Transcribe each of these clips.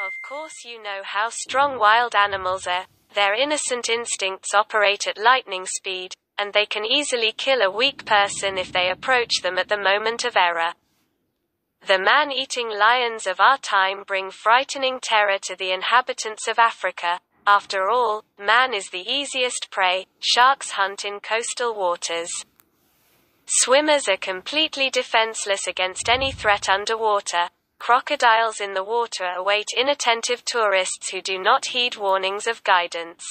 Of course you know how strong wild animals are. Their innocent instincts operate at lightning speed, and they can easily kill a weak person if they approach them at the moment of error. The man-eating lions of our time bring frightening terror to the inhabitants of Africa. After all, man is the easiest prey. Sharks hunt in coastal waters. Swimmers are completely defenseless against any threat underwater. Crocodiles in the water await inattentive tourists who do not heed warnings of guidance.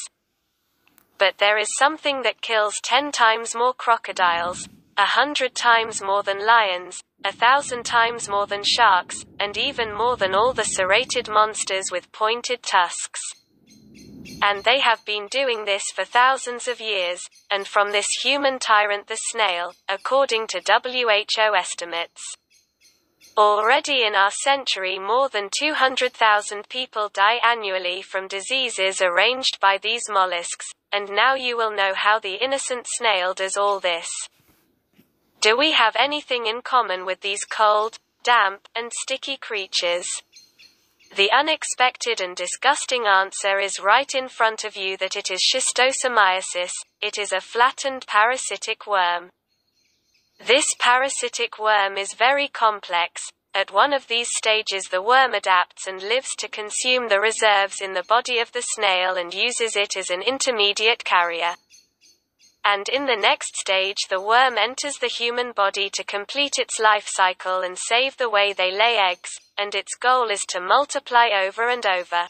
But there is something that kills 10 times more crocodiles, 100 times more than lions, 1,000 times more than sharks, and even more than all the serrated monsters with pointed tusks. And they have been doing this for thousands of years, and from this human tyrant the snail, according to WHO estimates. Already in our century more than 200,000 people die annually from diseases arranged by these mollusks, and now you will know how the innocent snail does all this. Do we have anything in common with these cold, damp, and sticky creatures? The unexpected and disgusting answer is right in front of you, that it is schistosomiasis. It is a flattened parasitic worm. This parasitic worm is very complex. At one of these stages the worm adapts and lives to consume the reserves in the body of the snail and uses it as an intermediate carrier. And in the next stage the worm enters the human body to complete its life cycle and save the way they lay eggs, and its goal is to multiply over and over.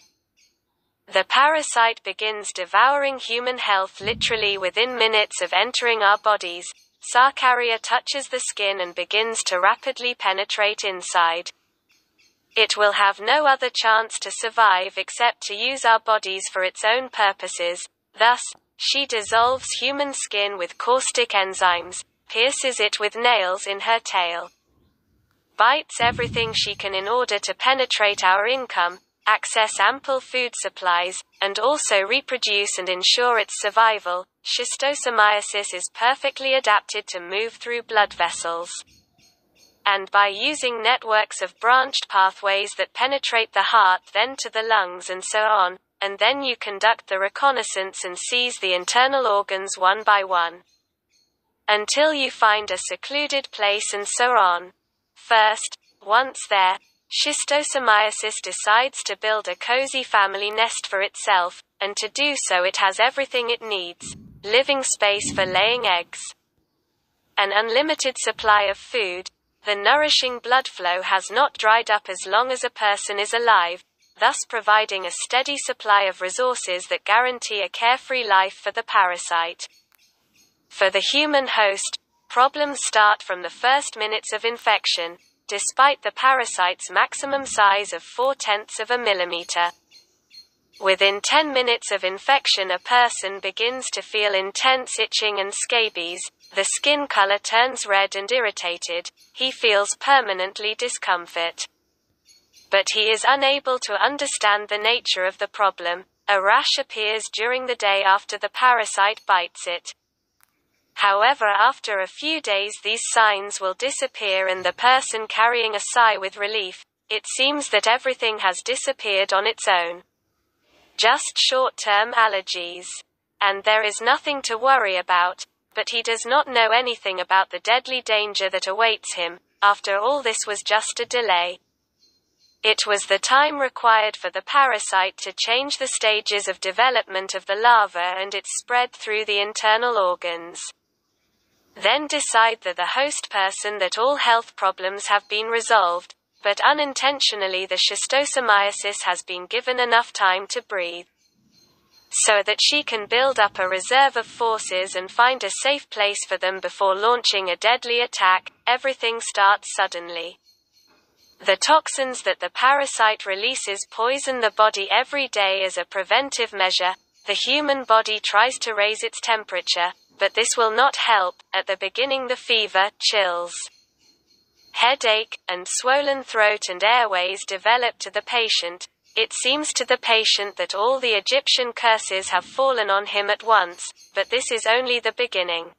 The parasite begins devouring human health literally within minutes of entering our bodies. Sarcarya touches the skin and begins to rapidly penetrate inside. It will have no other chance to survive except to use our bodies for its own purposes. Thus, she dissolves human skin with caustic enzymes, pierces it with nails in her tail, bites everything she can in order to penetrate our income, access ample food supplies, and also reproduce and ensure its survival. Schistosomiasis is perfectly adapted to move through blood vessels. And by using networks of branched pathways that penetrate the heart then to the lungs and so on, and then you conduct the reconnaissance and seize the internal organs one by one. Until you find a secluded place and so on. First, once there, schistosomiasis decides to build a cozy family nest for itself, and to do so it has everything it needs: living space for laying eggs, an unlimited supply of food. The nourishing blood flow has not dried up as long as a person is alive, thus providing a steady supply of resources that guarantee a carefree life for the parasite. For the human host, problems start from the first minutes of infection, despite the parasite's maximum size of 0.4 of a millimeter. Within 10 minutes of infection a person begins to feel intense itching and scabies, the skin color turns red and irritated, he feels permanently discomfort. But he is unable to understand the nature of the problem. A rash appears during the day after the parasite bites it. However, after a few days these signs will disappear and the person carrying a sigh with relief. It seems that everything has disappeared on its own. Just short-term allergies. And there is nothing to worry about, but he does not know anything about the deadly danger that awaits him. After all, this was just a delay. It was the time required for the parasite to change the stages of development of the larva and its spread through the internal organs. Then decide the host person that all health problems have been resolved, but unintentionally the schistosomiasis has been given enough time to breathe, so that she can build up a reserve of forces and find a safe place for them before launching a deadly attack. Everything starts suddenly. The toxins that the parasite releases poison the body every day as a preventive measure. The human body tries to raise its temperature, but this will not help. At the beginning the fever, chills, headache, and swollen throat and airways develop to the patient. It seems to the patient that all the Egyptian curses have fallen on him at once, but this is only the beginning.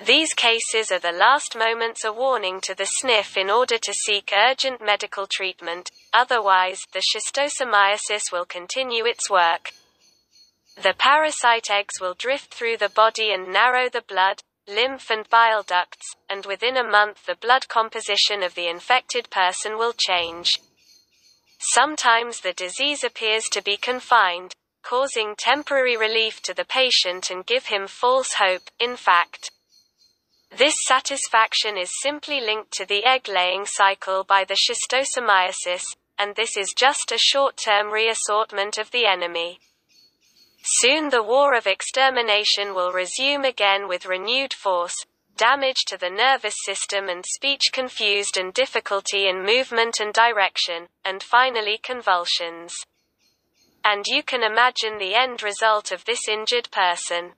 These cases are the last moments a warning to the sniff in order to seek urgent medical treatment, otherwise, the schistosomiasis will continue its work. The parasite eggs will drift through the body and narrow the blood, lymph and bile ducts, and within a month the blood composition of the infected person will change. Sometimes the disease appears to be confined, causing temporary relief to the patient and give him false hope. In fact, this satisfaction is simply linked to the egg-laying cycle by the schistosomiasis, and this is just a short-term reassortment of the enemy. Soon the war of extermination will resume again with renewed force, damage to the nervous system and speech confused and difficulty in movement and direction, and finally convulsions. And you can imagine the end result of this injured person.